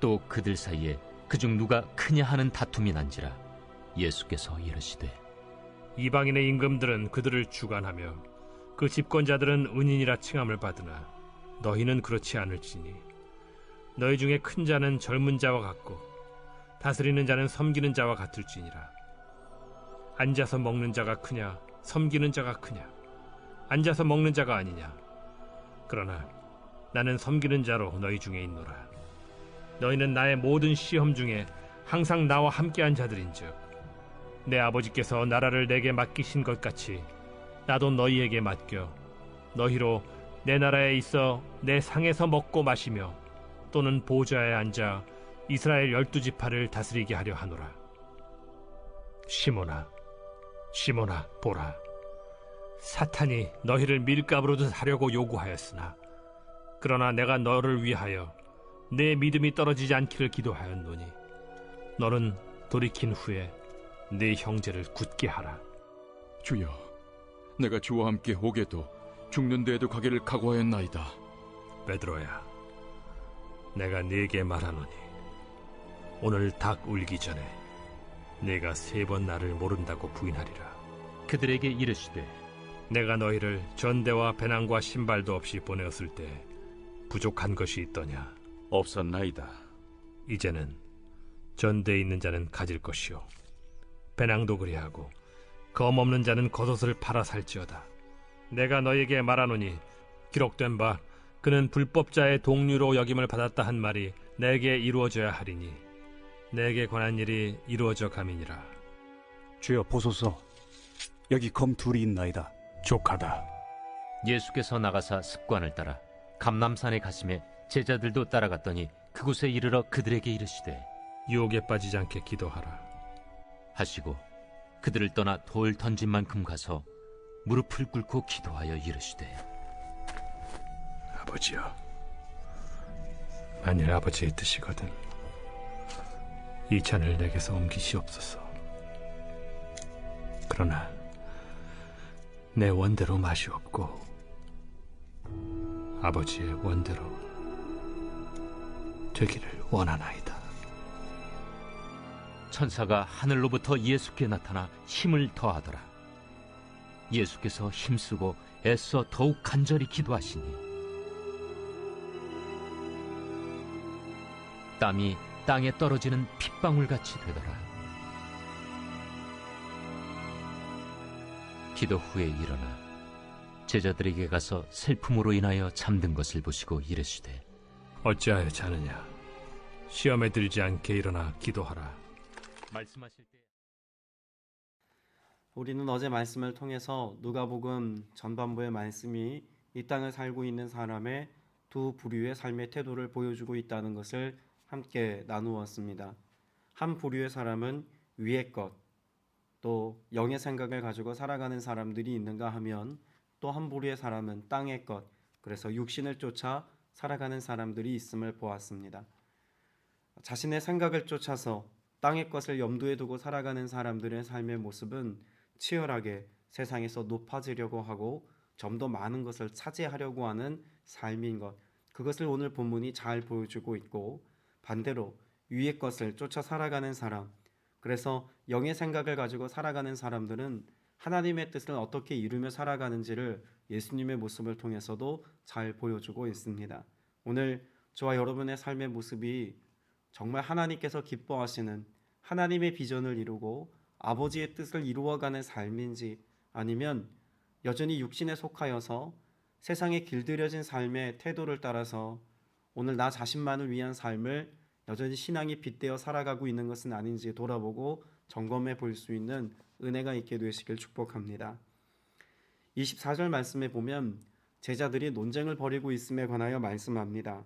또 그들 사이에 그중 누가 크냐 하는 다툼이 난지라 예수께서 이르시되 이방인의 임금들은 그들을 주관하며 그 집권자들은 은인이라 칭함을 받으나 너희는 그렇지 않을지니 너희 중에 큰 자는 젊은 자와 같고 다스리는 자는 섬기는 자와 같을지니라. 앉아서 먹는 자가 크냐 섬기는 자가 크냐? 앉아서 먹는 자가 아니냐? 그러나 나는 섬기는 자로 너희 중에 있노라. 너희는 나의 모든 시험 중에 항상 나와 함께한 자들인즉 내 아버지께서 나라를 내게 맡기신 것 같이 나도 너희에게 맡겨 너희로 내 나라에 있어 내 상에서 먹고 마시며 또는 보좌에 앉아 이스라엘 12지파를 다스리게 하려 하노라. 시몬아, 시몬아, 보라. 사탄이 너희를 밀가부르듯 하려고 요구하였으나 그러나 내가 너를 위하여 내 믿음이 떨어지지 않기를 기도하였노니 너는 돌이킨 후에 네 형제를 굳게 하라. 주여, 내가 주와 함께 오게도 죽는 데에도 가기를 각오하였나이다. 베드로야, 내가 네게 말하노니 오늘 닭 울기 전에 네가 3번 나를 모른다고 부인하리라. 그들에게 이르시되 내가 너희를 전대와 배낭과 신발도 없이 보내었을 때 부족한 것이 있더냐? 없었나이다. 이제는 전대에 있는 자는 가질 것이요 배낭도 그리하고 검 없는 자는 겉옷을 팔아 살지어다. 내가 너에게 말하노니 기록된 바 그는 불법자의 동류로 여김을 받았다 한 말이 내게 이루어져야 하리니 내게 관한 일이 이루어져 감이니라. 주여 보소서, 여기 검 둘이 있나이다. 족하다. 예수께서 나가사 습관을 따라 감람산에 가심에 제자들도 따라갔더니 그곳에 이르러 그들에게 이르시되 유혹에 빠지지 않게 기도하라 하시고 그들을 떠나 돌 던진 만큼 가서 무릎을 꿇고 기도하여 이르시되 아버지여, 만일 아버지의 뜻이거든 이 잔을 내게서 옮기시옵소서. 그러나 내 원대로 마시옵고 아버지의 원대로 되기를 원하나이다. 천사가 하늘로부터 예수께 나타나 힘을 더하더라. 예수께서 힘쓰고 애써 더욱 간절히 기도하시니 땀이 땅에 떨어지는 핏방울같이 되더라. 기도 후에 일어나 제자들에게 가서 슬픔으로 인하여 잠든 것을 보시고 이르시되 어찌하여 자느냐? 시험에 들지 않게 일어나 기도하라. 말씀하실 때 우리는 어제 말씀을 통해서 누가복음 전반부의 말씀이 이 땅을 살고 있는 사람의 두 부류의 삶의 태도를 보여주고 있다는 것을 함께 나누었습니다. 한 부류의 사람은 위의 것, 또 영의 생각을 가지고 살아가는 사람들이 있는가 하면 또 한 부류의 사람은 땅의 것, 그래서 육신을 쫓아 살아가는 사람들이 있음을 보았습니다. 자신의 생각을 쫓아서 땅의 것을 염두에 두고 살아가는 사람들의 삶의 모습은 치열하게 세상에서 높아지려고 하고 좀 더 많은 것을 차지하려고 하는 삶인 것, 그것을 오늘 본문이 잘 보여주고 있고, 반대로 위의 것을 쫓아 살아가는 사람, 그래서 영의 생각을 가지고 살아가는 사람들은 하나님의 뜻을 어떻게 이루며 살아가는지를 예수님의 모습을 통해서도 잘 보여주고 있습니다. 오늘 저와 여러분의 삶의 모습이 정말 하나님께서 기뻐하시는 하나님의 비전을 이루고 아버지의 뜻을 이루어가는 삶인지, 아니면 여전히 육신에 속하여서 세상에 길들여진 삶의 태도를 따라서 오늘 나 자신만을 위한 삶을 여전히 신앙이 빗대어 살아가고 있는 것은 아닌지 돌아보고 점검해 볼 수 있는 은혜가 있게 되시길 축복합니다. 24절 말씀에 보면 제자들이 논쟁을 벌이고 있음에 관하여 말씀합니다.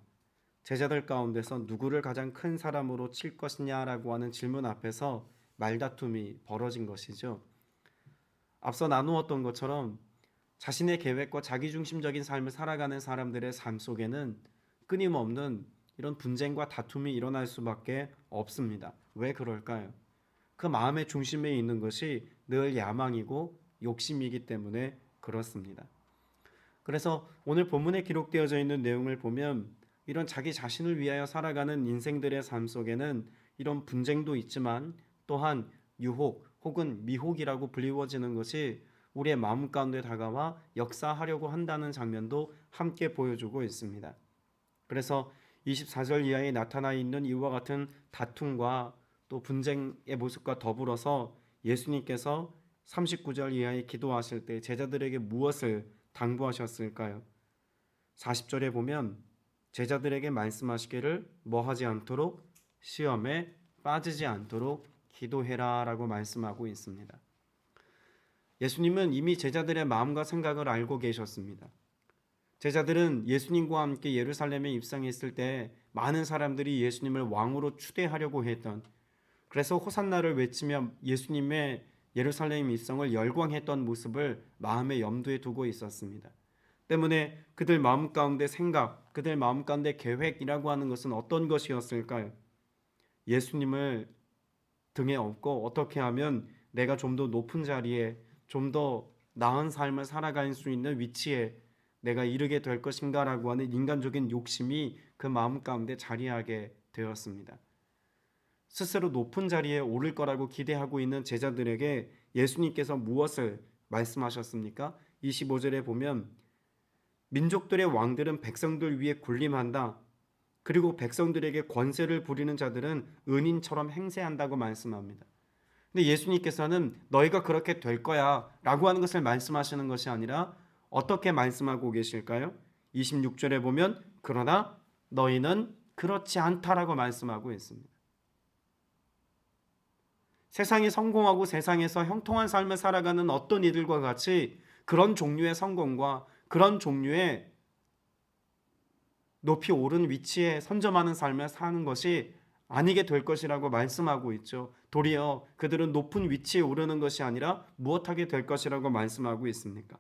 제자들 가운데서 누구를 가장 큰 사람으로 칠 것이냐라고 하는 질문 앞에서 말다툼이 벌어진 것이죠. 앞서 나누었던 것처럼 자신의 계획과 자기중심적인 삶을 살아가는 사람들의 삶 속에는 끊임없는 이런 분쟁과 다툼이 일어날 수밖에 없습니다. 왜 그럴까요? 그 마음의 중심에 있는 것이 늘 야망이고 욕심이기 때문에 그렇습니다. 그래서 오늘 본문에 기록되어져 있는 내용을 보면 이런 자기 자신을 위하여 살아가는 인생들의 삶 속에는 이런 분쟁도 있지만 또한 유혹 혹은 미혹이라고 불리워지는 것이 우리의 마음 가운데 다가와 역사하려고 한다는 장면도 함께 보여주고 있습니다. 그래서 24절 이하에 나타나 있는 이와 같은 다툼과 또 분쟁의 모습과 더불어서 예수님께서 39절 이하에 기도하실 때 제자들에게 무엇을 당부하셨을까요? 40절에 보면 제자들에게 말씀하시기를 뭐하지 않도록 시험에 빠지지 않도록 기도해라 라고 말씀하고 있습니다. 예수님은 이미 제자들의 마음과 생각을 알고 계셨습니다. 제자들은 예수님과 함께 예루살렘에 입성했을 때 많은 사람들이 예수님을 왕으로 추대하려고 했던, 그래서 호산나를 외치며 예수님의 예루살렘 입성을 열광했던 모습을 마음의 염두에 두고 있었습니다. 때문에 그들 마음 가운데 생각, 그들 마음 가운데 계획이라고 하는 것은 어떤 것이었을까요? 예수님을 등에 업고 어떻게 하면 내가 좀 더 높은 자리에, 좀 더 나은 삶을 살아갈 수 있는 위치에 내가 이르게 될 것인가라고 하는 인간적인 욕심이 그 마음 가운데 자리하게 되었습니다. 스스로 높은 자리에 오를 거라고 기대하고 있는 제자들에게 예수님께서 무엇을 말씀하셨습니까? 25절에 보면 민족들의 왕들은 백성들 위에 군림한다. 그리고 백성들에게 권세를 부리는 자들은 은인처럼 행세한다고 말씀합니다. 근데 예수님께서는 너희가 그렇게 될 거야 라고 하는 것을 말씀하시는 것이 아니라 어떻게 말씀하고 계실까요? 26절에 보면 그러나 너희는 그렇지 않다라고 말씀하고 있습니다. 세상이 성공하고 세상에서 형통한 삶을 살아가는 어떤 이들과 같이 그런 종류의 성공과 그런 종류의 높이 오른 위치에 선점하는 삶을 사는 것이 아니게 될 것이라고 말씀하고 있죠. 도리어 그들은 높은 위치에 오르는 것이 아니라 무엇하게 될 것이라고 말씀하고 있습니까?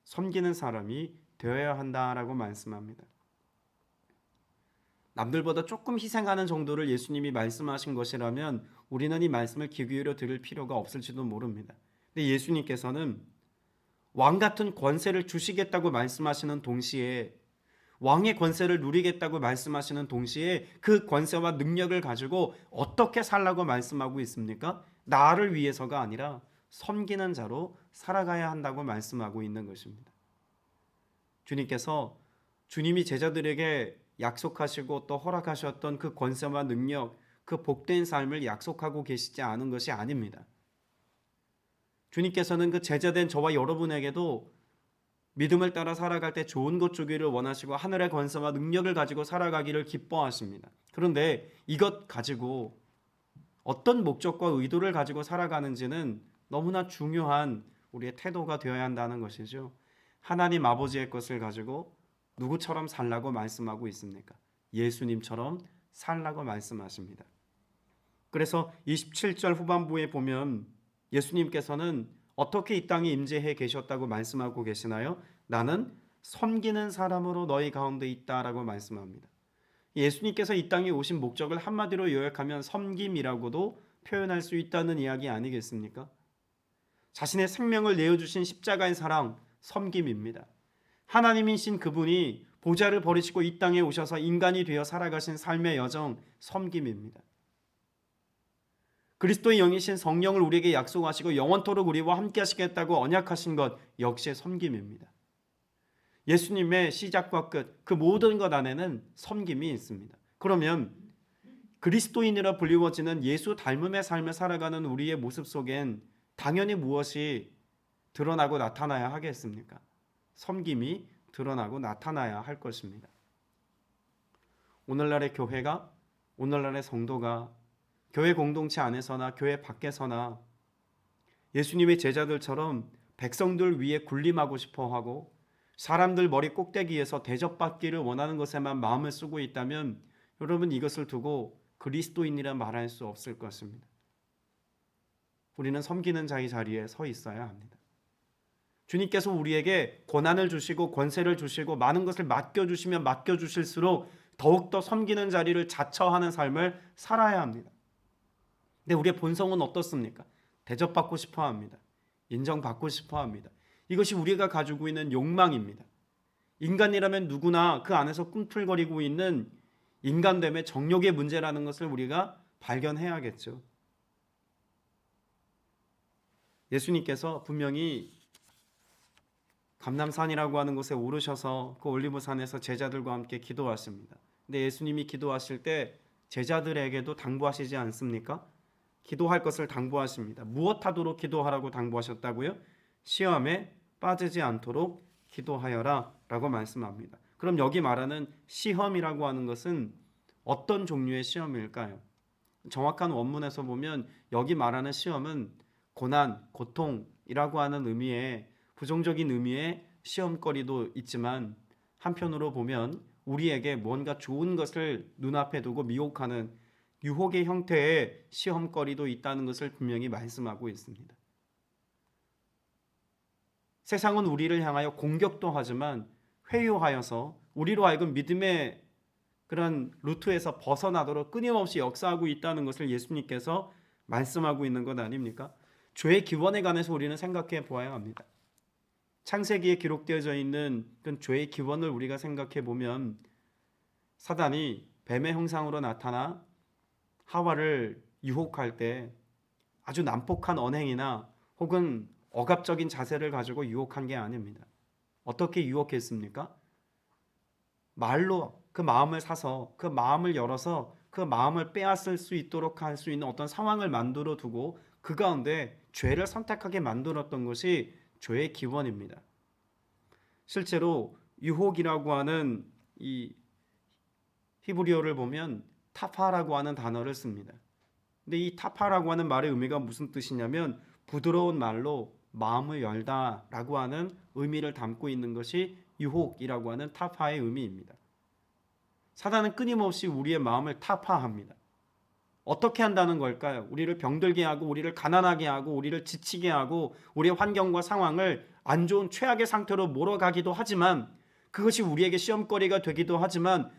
섬기는 사람이 되어야 한다라고 말씀합니다. 남들보다 조금 희생하는 정도를 예수님이 말씀하신 것이라면 우리는 이 말씀을 귀 기울여 들을 필요가 없을지도 모릅니다. 근데 예수님께서는 왕 같은 권세를 주시겠다고 말씀하시는 동시에, 왕의 권세를 누리겠다고 말씀하시는 동시에 그 권세와 능력을 가지고 어떻게 살라고 말씀하고 있습니까? 나를 위해서가 아니라 섬기는 자로 살아가야 한다고 말씀하고 있는 것입니다. 주님께서 주님이 제자들에게 약속하시고 또 허락하셨던 그 권세와 능력, 그 복된 삶을 약속하고 계시지 않은 것이 아닙니다. 주님께서는 그 제자된 저와 여러분에게도 믿음을 따라 살아갈 때 좋은 것 주기를 원하시고 하늘의 권세와 능력을 가지고 살아가기를 기뻐하십니다. 그런데 이것 가지고 어떤 목적과 의도를 가지고 살아가는지는 너무나 중요한 우리의 태도가 되어야 한다는 것이죠. 하나님 아버지의 것을 가지고 누구처럼 살라고 말씀하고 있습니까? 예수님처럼 살라고 말씀하십니다. 그래서 27절 후반부에 보면 예수님께서는 어떻게 이 땅에 임재해 계셨다고 말씀하고 계시나요? 나는 섬기는 사람으로 너희 가운데 있다라고 말씀합니다. 예수님께서 이 땅에 오신 목적을 한마디로 요약하면 섬김이라고도 표현할 수 있다는 이야기 아니겠습니까? 자신의 생명을 내어주신 십자가의 사랑, 섬김입니다. 하나님이신 그분이 보좌를 버리시고 이 땅에 오셔서 인간이 되어 살아가신 삶의 여정, 섬김입니다. 그리스도의 영이신 성령을 우리에게 약속하시고 영원토록 우리와 함께 하시겠다고 언약하신 것 역시 섬김입니다. 예수님의 시작과 끝, 그 모든 것 안에는 섬김이 있습니다. 그러면 그리스도인이라 불리워지는 예수 닮음의 삶을 살아가는 우리의 모습 속엔 당연히 무엇이 드러나고 나타나야 하겠습니까? 섬김이 드러나고 나타나야 할 것입니다. 오늘날의 교회가, 오늘날의 성도가 교회 공동체 안에서나 교회 밖에서나 예수님의 제자들처럼 백성들 위에 군림하고 싶어하고 사람들 머리 꼭대기에서 대접받기를 원하는 것에만 마음을 쓰고 있다면 여러분 이것을 두고 그리스도인이라 말할 수 없을 것입니다. 우리는 섬기는 자의 자리에 서 있어야 합니다. 주님께서 우리에게 권한을 주시고 권세를 주시고 많은 것을 맡겨주시면 맡겨주실수록 더욱더 섬기는 자리를 자처하는 삶을 살아야 합니다. 근데 우리의 본성은 어떻습니까? 대접받고 싶어 합니다. 인정받고 싶어 합니다. 이것이 우리가 가지고 있는 욕망입니다. 인간이라면 누구나 그 안에서 꿈틀거리고 있는 인간됨의 정욕의 문제라는 것을 우리가 발견해야겠죠. 예수님께서 분명히 감람산이라고 하는 곳에 오르셔서 그 올리브산에서 제자들과 함께 기도하십니다. 근데 예수님이 기도하실 때 제자들에게도 당부하시지 않습니까? 기도할 것을 당부하십니다. 무엇 하도록 기도하라고 당부하셨다고요? 시험에 빠지지 않도록 기도하여라 라고 말씀합니다. 그럼 여기 말하는 시험이라고 하는 것은 어떤 종류의 시험일까요? 정확한 원문에서 보면 여기 말하는 시험은 고난, 고통이라고 하는 의미의 부정적인 의미의 시험거리도 있지만 한편으로 보면 우리에게 뭔가 좋은 것을 눈앞에 두고 미혹하는 유혹의 형태의 시험거리도 있다는 것을 분명히 말씀하고 있습니다. 세상은 우리를 향하여 공격도 하지만 회유하여서 우리로 하여금 믿음의 그런 루트에서 벗어나도록 끊임없이 역사하고 있다는 것을 예수님께서 말씀하고 있는 것 아닙니까? 죄의 기원에 관해서 우리는 생각해 보아야 합니다. 창세기에 기록되어져 있는 그 죄의 기원을 우리가 생각해 보면 사단이 뱀의 형상으로 나타나 하와를 유혹할 때 아주 난폭한 언행이나 혹은 억압적인 자세를 가지고 유혹한 게 아닙니다. 어떻게 유혹했습니까? 말로 그 마음을 사서 그 마음을 열어서 그 마음을 빼앗을 수 있도록 할 수 있는 어떤 상황을 만들어 두고 그 가운데 죄를 선택하게 만들었던 것이 죄의 기원입니다. 실제로 유혹이라고 하는 이 히브리어를 보면 타파라고 하는 단어를 씁니다. 근데 이 타파라고 하는 말의 의미가 무슨 뜻이냐면 부드러운 말로 마음을 열다라고 하는 의미를 담고 있는 것이 유혹이라고 하는 타파의 의미입니다. 사단은 끊임없이 우리의 마음을 타파합니다. 어떻게 한다는 걸까요? 우리를 병들게 하고 우리를 가난하게 하고 우리를 지치게 하고 우리의 환경과 상황을 안 좋은 최악의 상태로 몰아가기도 하지만 그것이 우리에게 시험거리가 되기도 하지만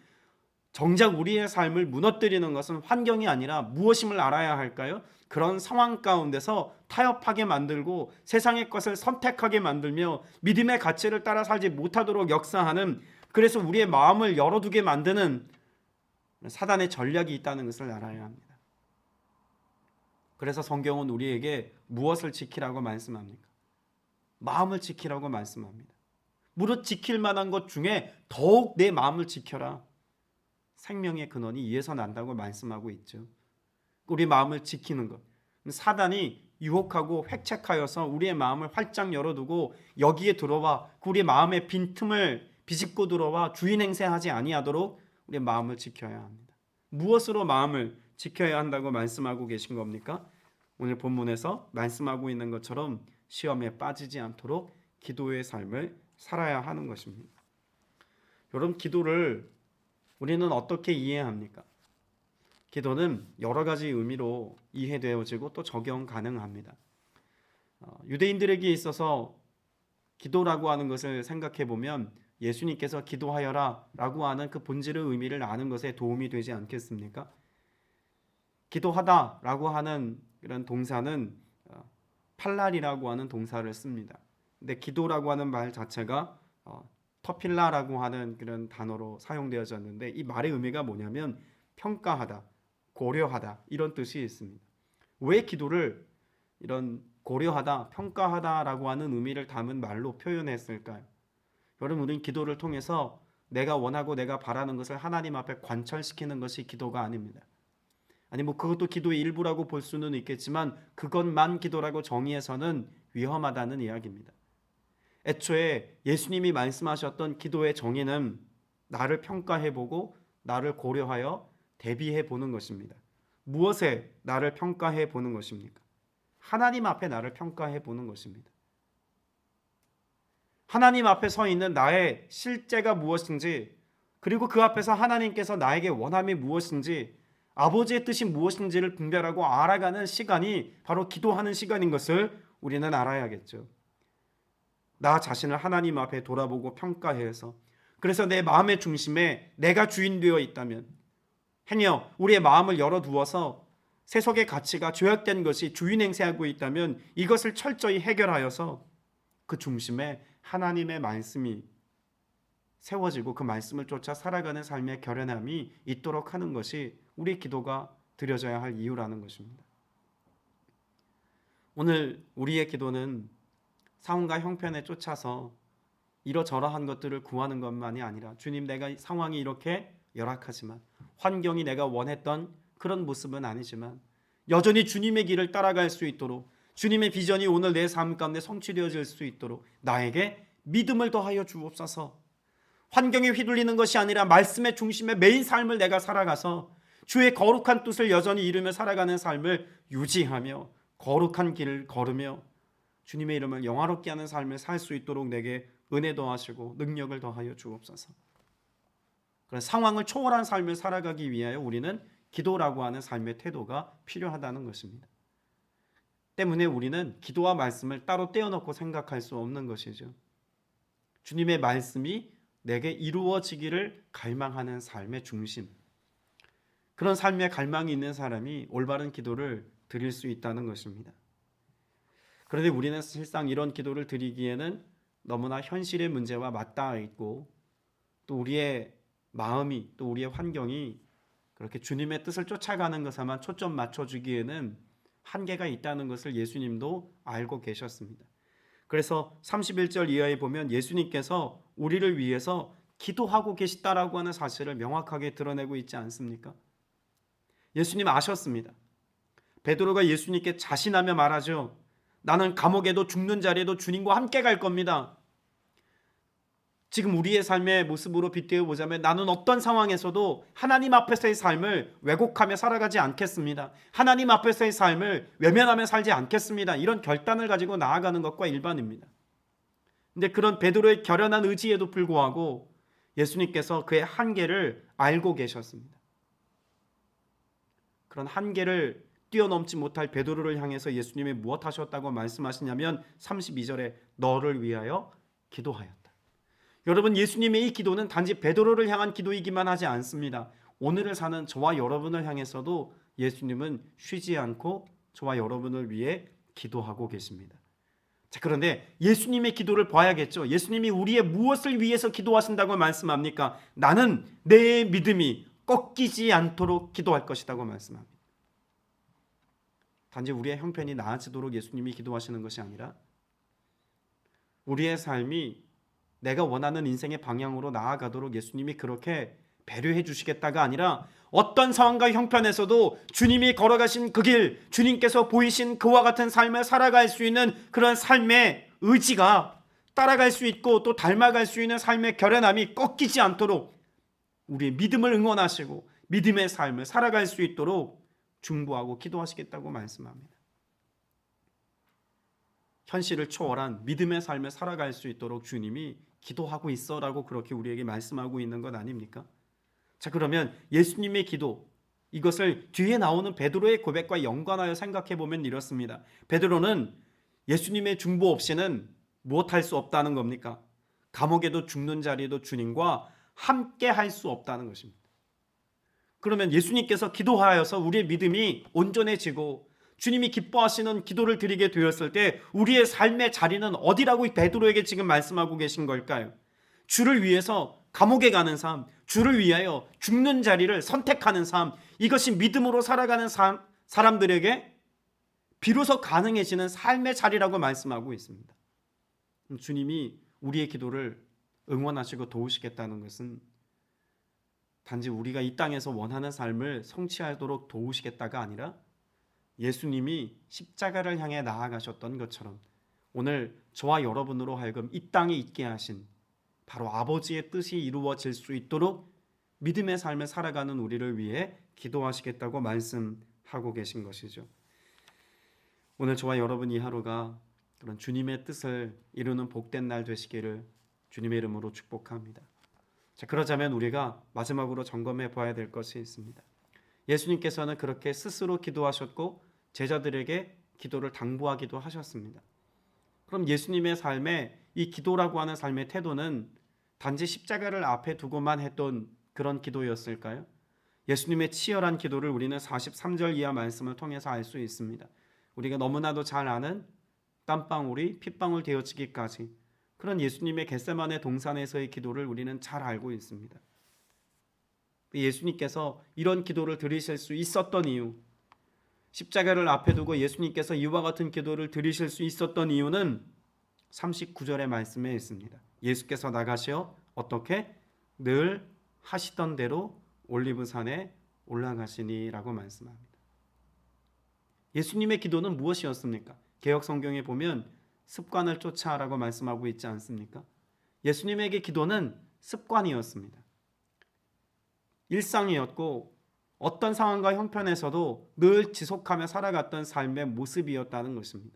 정작 우리의 삶을 무너뜨리는 것은 환경이 아니라 무엇임을 알아야 할까요? 그런 상황 가운데서 타협하게 만들고 세상의 것을 선택하게 만들며 믿음의 가치를 따라 살지 못하도록 역사하는, 그래서 우리의 마음을 열어두게 만드는 사단의 전략이 있다는 것을 알아야 합니다. 그래서 성경은 우리에게 무엇을 지키라고 말씀합니까? 마음을 지키라고 말씀합니다. 무릇 지킬 만한 것 중에 더욱 내 마음을 지켜라. 생명의 근원이 이에서 난다고 말씀하고 있죠. 우리 마음을 지키는 것. 사단이 유혹하고 획책하여서 우리의 마음을 활짝 열어두고 여기에 들어와 우리의 마음의 빈틈을 비집고 들어와 주인 행세하지 아니하도록 우리의 마음을 지켜야 합니다. 무엇으로 마음을 지켜야 한다고 말씀하고 계신 겁니까? 오늘 본문에서 말씀하고 있는 것처럼 시험에 빠지지 않도록 기도의 삶을 살아야 하는 것입니다. 여러분, 기도를 우리는 어떻게 이해합니까? 기도는 여러 가지 의미로 이해되어지고 또 적용 가능합니다. 유대인들에게 있어서 기도라고 하는 것을 생각해 보면 예수님께서 기도하여라 라고 하는 그 본질의 의미를 아는 것에 도움이 되지 않겠습니까? 기도하다 라고 하는 그런 동사는 팔랄이라고 하는 동사를 씁니다. 근데 기도라고 하는 말 자체가 터필라라고 하는 그런 단어로 사용되어졌는데 이 말의 의미가 뭐냐면 평가하다, 고려하다 이런 뜻이 있습니다. 왜 기도를 이런 고려하다, 평가하다라고 하는 의미를 담은 말로 표현했을까요? 여러분, 우리는 기도를 통해서 내가 원하고 내가 바라는 것을 하나님 앞에 관철시키는 것이 기도가 아닙니다. 아니 그것도 기도의 일부라고 볼 수는 있겠지만 그것만 기도라고 정의해서는 위험하다는 이야기입니다. 애초에 예수님이 말씀하셨던 기도의 정의는 나를 평가해보고 나를 고려하여 대비해보는 것입니다. 무엇에 나를 평가해보는 것입니까? 하나님 앞에 나를 평가해보는 것입니다. 하나님 앞에 서 있는 나의 실제가 무엇인지, 그리고 그 앞에서 하나님께서 나에게 원함이 무엇인지, 아버지의 뜻이 무엇인지를 분별하고 알아가는 시간이 바로 기도하는 시간인 것을 우리는 알아야겠죠. 나 자신을 하나님 앞에 돌아보고 평가해서, 그래서 내 마음의 중심에 내가 주인 되어 있다면, 행여 우리의 마음을 열어두어서 세속의 가치가 죄악된 것이 주인 행세하고 있다면 이것을 철저히 해결하여서 그 중심에 하나님의 말씀이 세워지고 그 말씀을 쫓아 살아가는 삶의 결연함이 있도록 하는 것이 우리 기도가 드려져야 할 이유라는 것입니다. 오늘 우리의 기도는 상황과 형편에 쫓아서 이러저러한 것들을 구하는 것만이 아니라 주님, 내가 상황이 이렇게 열악하지만, 환경이 내가 원했던 그런 모습은 아니지만 여전히 주님의 길을 따라갈 수 있도록, 주님의 비전이 오늘 내 삶 가운데 성취되어질 수 있도록 나에게 믿음을 더하여 주옵소서. 환경에 휘둘리는 것이 아니라 말씀의 중심에 매인 삶을 내가 살아가서 주의 거룩한 뜻을 여전히 이루며 살아가는 삶을 유지하며 거룩한 길을 걸으며 주님의 이름을 영화롭게 하는 삶을 살 수 있도록 내게 은혜 더하시고 능력을 더하여 주옵소서. 그런 상황을 초월한 삶을 살아가기 위하여 우리는 기도라고 하는 삶의 태도가 필요하다는 것입니다. 때문에 우리는 기도와 말씀을 따로 떼어놓고 생각할 수 없는 것이죠. 주님의 말씀이 내게 이루어지기를 갈망하는 삶의 중심, 그런 삶의 갈망이 있는 사람이 올바른 기도를 드릴 수 있다는 것입니다. 그런데 우리는 실상 이런 기도를 드리기에는 너무나 현실의 문제와 맞닿아 있고, 또 우리의 마음이, 또 우리의 환경이 그렇게 주님의 뜻을 쫓아가는 것에만 초점 맞춰주기에는 한계가 있다는 것을 예수님도 알고 계셨습니다. 그래서 31절 이하에 보면 예수님께서 우리를 위해서 기도하고 계시다라고 하는 사실을 명확하게 드러내고 있지 않습니까? 예수님 아셨습니다. 베드로가 예수님께 자신하며 말하죠. 나는 감옥에도 죽는 자리에도 주님과 함께 갈 겁니다. 지금 우리의 삶의 모습으로 빗대어 보자면 나는 어떤 상황에서도 하나님 앞에서의 삶을 왜곡하며 살아가지 않겠습니다. 하나님 앞에서의 삶을 외면하며 살지 않겠습니다. 이런 결단을 가지고 나아가는 것과 일반입니다. 그런데 그런 베드로의 결연한 의지에도 불구하고 예수님께서 그의 한계를 알고 계셨습니다. 그런 한계를 뛰어넘지 못할 베드로를 향해서 예수님이 무엇 하셨다고 말씀하시냐면 32절에 너를 위하여 기도하였다. 여러분, 예수님의 이 기도는 단지 베드로를 향한 기도이기만 하지 않습니다. 오늘을 사는 저와 여러분을 향해서도 예수님은 쉬지 않고 저와 여러분을 위해 기도하고 계십니다. 자, 그런데 예수님의 기도를 봐야겠죠. 예수님이 우리의 무엇을 위해서 기도하신다고 말씀합니까? 나는 내 믿음이 꺾이지 않도록 기도할 것이라고 말씀합니다. 단지 우리의 형편이 나아지도록 예수님이 기도하시는 것이 아니라 우리의 삶이 내가 원하는 인생의 방향으로 나아가도록 예수님이 그렇게 배려해 주시겠다가 아니라 어떤 상황과 형편에서도 주님이 걸어가신 그 길, 주님께서 보이신 그와 같은 삶을 살아갈 수 있는 그런 삶의 의지가 따라갈 수 있고 또 닮아갈 수 있는 삶의 결연함이 꺾이지 않도록 우리의 믿음을 응원하시고 믿음의 삶을 살아갈 수 있도록 중보하고 기도하시겠다고 말씀합니다. 현실을 초월한 믿음의 삶을 살아갈 수 있도록 주님이 기도하고 있어라고 그렇게 우리에게 말씀하고 있는 것 아닙니까? 자, 그러면 예수님의 기도, 이것을 뒤에 나오는 베드로의 고백과 연관하여 생각해 보면 이렇습니다. 베드로는 예수님의 중보 없이는 무엇할 수 없다는 겁니까? 감옥에도 죽는 자리에도 주님과 함께 할 수 없다는 것입니다. 그러면 예수님께서 기도하여서 우리의 믿음이 온전해지고 주님이 기뻐하시는 기도를 드리게 되었을 때 우리의 삶의 자리는 어디라고 베드로에게 지금 말씀하고 계신 걸까요? 주를 위해서 감옥에 가는 삶, 주를 위하여 죽는 자리를 선택하는 삶, 이것이 믿음으로 살아가는 사람들에게 비로소 가능해지는 삶의 자리라고 말씀하고 있습니다. 주님이 우리의 기도를 응원하시고 도우시겠다는 것은 단지 우리가 이 땅에서 원하는 삶을 성취하도록 도우시겠다가 아니라 예수님이 십자가를 향해 나아가셨던 것처럼 오늘 저와 여러분으로 하여금 이 땅에 있게 하신 바로 아버지의 뜻이 이루어질 수 있도록 믿음의 삶을 살아가는 우리를 위해 기도하시겠다고 말씀하고 계신 것이죠. 오늘 저와 여러분 이 하루가 그런 주님의 뜻을 이루는 복된 날 되시기를 주님의 이름으로 축복합니다. 자, 그러자면 우리가 마지막으로 점검해 봐야 될 것이 있습니다. 예수님께서는 그렇게 스스로 기도하셨고 제자들에게 기도를 당부하기도 하셨습니다. 그럼 예수님의 삶에 이 기도라고 하는 삶의 태도는 단지 십자가를 앞에 두고만 했던 그런 기도였을까요? 예수님의 치열한 기도를 우리는 43절 이하 말씀을 통해서 알 수 있습니다. 우리가 너무나도 잘 아는 땀방울이 핏방울 되어지기까지 그런 예수님의 겟세마네 동산에서의 기도를 우리는 잘 알고 있습니다. 예수님께서 이런 기도를 드리실 수 있었던 이유, 십자가를 앞에 두고 예수님께서 이와 같은 기도를 드리실 수 있었던 이유는 39절의 말씀에 있습니다. 예수께서 나가시어 어떻게? 늘 하시던 대로 올리브산에 올라가시니라고 말씀합니다. 예수님의 기도는 무엇이었습니까? 개역 성경에 보면 습관을 쫓아라고 말씀하고 있지 않습니까? 예수님에게 기도는 습관이었습니다. 일상이었고 어떤 상황과 형편에서도 늘 지속하며 살아갔던 삶의 모습이었다는 것입니다.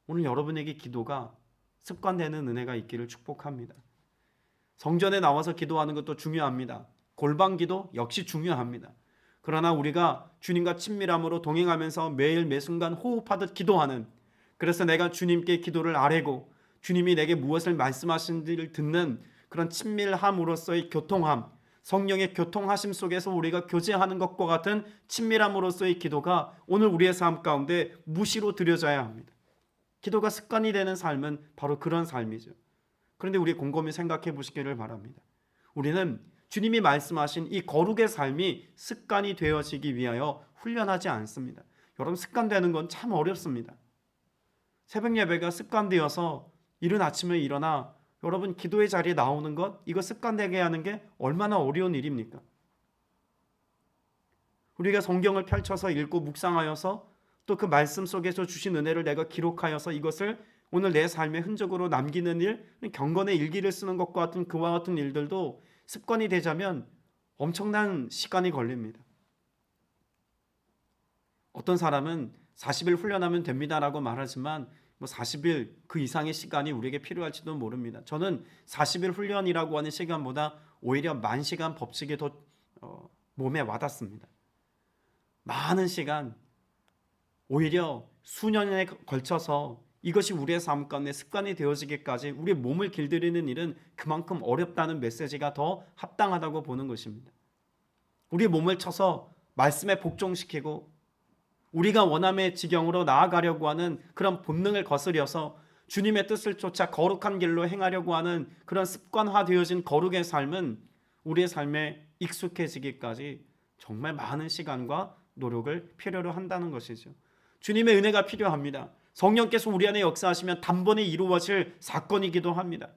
오늘 여러분에게 기도가 습관되는 은혜가 있기를 축복합니다. 성전에 나와서 기도하는 것도 중요합니다. 골방 기도 역시 중요합니다. 그러나 우리가 주님과 친밀함으로 동행하면서 매일 매순간 호흡하듯 기도하는, 그래서 내가 주님께 기도를 아뢰고 주님이 내게 무엇을 말씀하시는지를 듣는 그런 친밀함으로서의 교통함, 성령의 교통하심 속에서 우리가 교제하는 것과 같은 친밀함으로서의 기도가 오늘 우리의 삶 가운데 무시로 드려져야 합니다. 기도가 습관이 되는 삶은 바로 그런 삶이죠. 그런데 우리 곰곰이 생각해 보시기를 바랍니다. 우리는 주님이 말씀하신 이 거룩의 삶이 습관이 되어지기 위하여 훈련하지 않습니다. 여러분, 습관되는 건 참 어렵습니다. 새벽 예배가 습관되어서 이른 아침에 일어나 여러분 기도의 자리에 나오는 것, 이거 습관되게 하는 게 얼마나 어려운 일입니까? 우리가 성경을 펼쳐서 읽고 묵상하여서 또 그 말씀 속에서 주신 은혜를 내가 기록하여서 이것을 오늘 내 삶의 흔적으로 남기는 일, 경건의 일기를 쓰는 것과 같은 그와 같은 일들도 습관이 되자면 엄청난 시간이 걸립니다. 어떤 사람은 40일 훈련하면 됩니다라고 말하지만 40일 그 이상의 시간이 우리에게 필요할지도 모릅니다. 저는 40일 훈련이라고 하는 시간보다 오히려 10,000시간 법칙이 더 몸에 와닿습니다. 많은 시간, 오히려 수년에 걸쳐서 이것이 우리의 삶 가운데 습관이 되어지기까지 우리의 몸을 길들이는 일은 그만큼 어렵다는 메시지가 더 합당하다고 보는 것입니다. 우리의 몸을 쳐서 말씀에 복종시키고 우리가 원함의 지경으로 나아가려고 하는 그런 본능을 거스려서 주님의 뜻을 쫓아 거룩한 길로 행하려고 하는 그런 습관화되어진 거룩의 삶은 우리의 삶에 익숙해지기까지 정말 많은 시간과 노력을 필요로 한다는 것이죠. 주님의 은혜가 필요합니다. 성령께서 우리 안에 역사하시면 단번에 이루어질 사건이기도 합니다.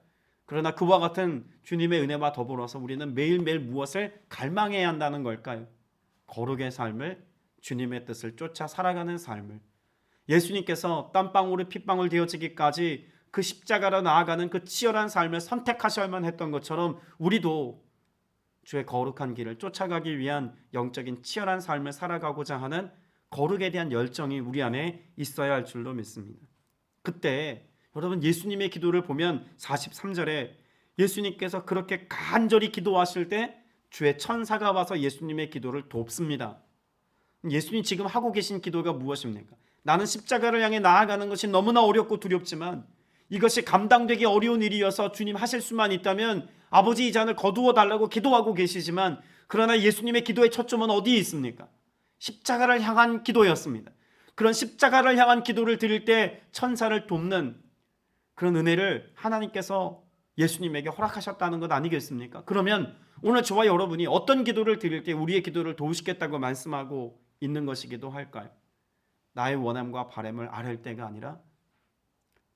그러나 그와 같은 주님의 은혜와 더불어서 우리는 매일매일 무엇을 갈망해야 한다는 걸까요? 거룩의 삶을, 주님의 뜻을 쫓아 살아가는 삶을, 예수님께서 땀방울이 핏방울 되어지기까지 그 십자가로 나아가는 그 치열한 삶을 선택하셔야만 했던 것처럼 우리도 주의 거룩한 길을 쫓아가기 위한 영적인 치열한 삶을 살아가고자 하는 거룩에 대한 열정이 우리 안에 있어야 할 줄로 믿습니다. 그때 여러분 예수님의 기도를 보면 43절에 예수님께서 그렇게 간절히 기도하실 때 주의 천사가 와서 예수님의 기도를 돕습니다. 예수님 지금 하고 계신 기도가 무엇입니까? 나는 십자가를 향해 나아가는 것이 너무나 어렵고 두렵지만 이것이 감당되기 어려운 일이어서 주님 하실 수만 있다면 아버지 이 잔을 거두어 달라고 기도하고 계시지만, 그러나 예수님의 기도의 초점은 어디에 있습니까? 십자가를 향한 기도였습니다. 그런 십자가를 향한 기도를 드릴 때 천사를 돕는 그런 은혜를 하나님께서 예수님에게 허락하셨다는 것 아니겠습니까? 그러면 오늘 저와 여러분이 어떤 기도를 드릴 때 우리의 기도를 도우시겠다고 말씀하고 있는 것이기도 할까요? 나의 원함과 바람을 아뢰을 때가 아니라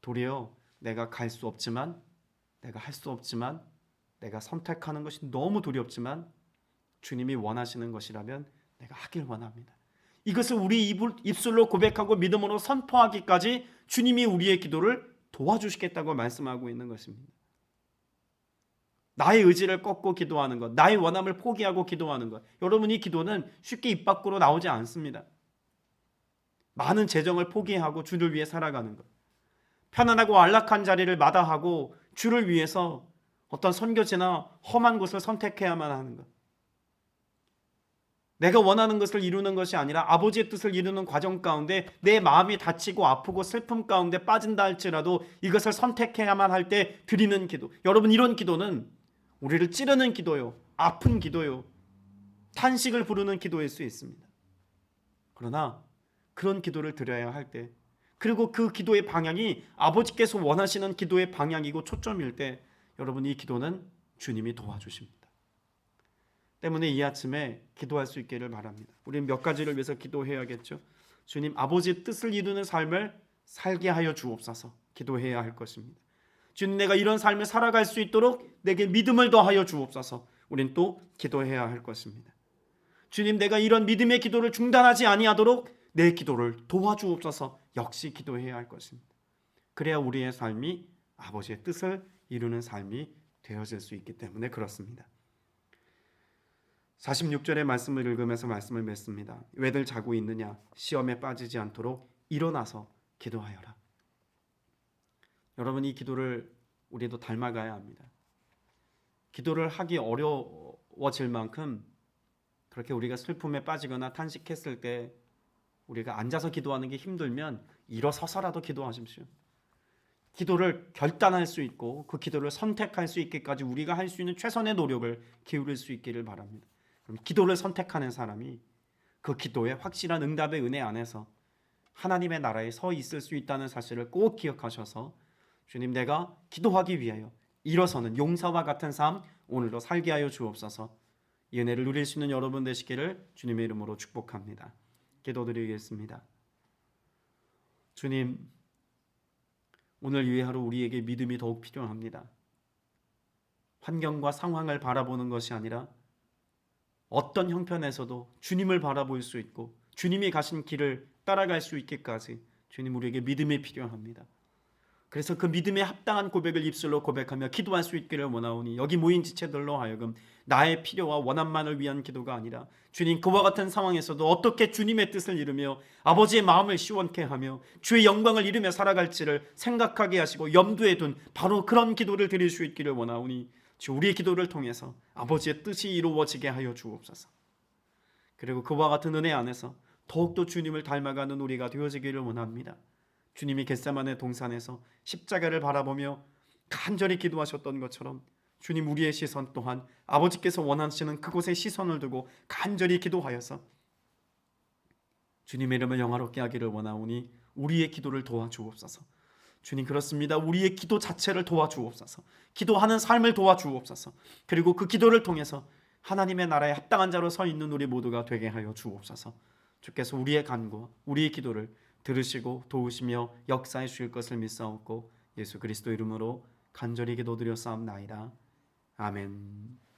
도리어 내가 갈 수 없지만, 내가 할 수 없지만, 내가 선택하는 것이 너무 두렵지만 주님이 원하시는 것이라면 내가 하길 원합니다. 이것을 우리 입술로 고백하고 믿음으로 선포하기까지 주님이 우리의 기도를 도와주시겠다고 말씀하고 있는 것입니다. 나의 의지를 꺾고 기도하는 것, 나의 원함을 포기하고 기도하는 것, 여러분 이 기도는 쉽게 입 밖으로 나오지 않습니다. 많은 재정을 포기하고 주를 위해 살아가는 것, 편안하고 안락한 자리를 마다하고 주를 위해서 어떤 선교지나 험한 곳을 선택해야만 하는 것, 내가 원하는 것을 이루는 것이 아니라 아버지의 뜻을 이루는 과정 가운데 내 마음이 다치고 아프고 슬픔 가운데 빠진다 할지라도 이것을 선택해야만 할 때 드리는 기도, 여러분 이런 기도는 우리를 찌르는 기도요, 아픈 기도요, 탄식을 부르는 기도일 수 있습니다. 그러나 그런 기도를 드려야 할 때, 그리고 그 기도의 방향이 아버지께서 원하시는 기도의 방향이고 초점일 때 여러분 이 기도는 주님이 도와주십니다. 때문에 이 아침에 기도할 수 있기를 바랍니다. 우리는 몇 가지를 위해서 기도해야겠죠. 주님, 아버지의 뜻을 이루는 삶을 살게 하여 주옵소서. 기도해야 할 것입니다. 주님, 내가 이런 삶을 살아갈 수 있도록 내게 믿음을 더하여 주옵소서. 우린 또 기도해야 할 것입니다. 주님, 내가 이런 믿음의 기도를 중단하지 아니하도록 내 기도를 도와주옵소서. 역시 기도해야 할 것입니다. 그래야 우리의 삶이 아버지의 뜻을 이루는 삶이 되어질 수 있기 때문에 그렇습니다. 46절의 말씀을 읽으면서 말씀을 맺습니다. 왜들 자고 있느냐? 시험에 빠지지 않도록 일어나서 기도하여라. 여러분, 이 기도를 우리도 닮아가야 합니다. 기도를 하기 어려워질 만큼 그렇게 우리가 슬픔에 빠지거나 탄식했을 때 우리가 앉아서 기도하는 게 힘들면 일어서서라도 기도하십시오. 기도를 결단할 수 있고 그 기도를 선택할 수 있기까지 우리가 할 수 있는 최선의 노력을 기울일 수 있기를 바랍니다. 그럼 기도를 선택하는 사람이 그 기도의 확실한 응답의 은혜 안에서 하나님의 나라에 서 있을 수 있다는 사실을 꼭 기억하셔서 주님, 내가 기도하기 위하여 일어서는 용사와 같은 삶 오늘도 살게 하여 주옵소서. 이 은혜를 누릴 수 있는 여러분 되시기를 주님의 이름으로 축복합니다. 기도드리겠습니다. 주님, 오늘 이 하루 우리에게 믿음이 더욱 필요합니다. 환경과 상황을 바라보는 것이 아니라 어떤 형편에서도 주님을 바라볼 수 있고 주님이 가신 길을 따라갈 수 있기까지 주님, 우리에게 믿음이 필요합니다. 그래서 그 믿음에 합당한 고백을 입술로 고백하며 기도할 수 있기를 원하오니 여기 모인 지체들로 하여금 나의 필요와 원함만을 위한 기도가 아니라 주님, 그와 같은 상황에서도 어떻게 주님의 뜻을 이루며 아버지의 마음을 시원케 하며 주의 영광을 이루며 살아갈지를 생각하게 하시고 염두에 둔 바로 그런 기도를 드릴 수 있기를 원하오니 주, 우리의 기도를 통해서 아버지의 뜻이 이루어지게 하여 주옵소서. 그리고 그와 같은 은혜 안에서 더욱더 주님을 닮아가는 우리가 되어지기를 원합니다. 주님이 겟세마네 동산에서 십자가를 바라보며 간절히 기도하셨던 것처럼 주님, 우리의 시선 또한 아버지께서 원하시는 그곳에 시선을 두고 간절히 기도하여서 주님의 이름을 영화롭게 하기를 원하오니 우리의 기도를 도와주옵소서. 주님, 그렇습니다. 우리의 기도 자체를 도와주옵소서. 기도하는 삶을 도와주옵소서. 그리고 그 기도를 통해서 하나님의 나라에 합당한 자로 서 있는 우리 모두가 되게 하여 주옵소서. 주께서 우리의 간구와 우리의 기도를 들으시고 도우시며 역사해 주실 것을 믿사옵고 예수 그리스도 이름으로 간절히 기도드렸사옵나이다. 아멘.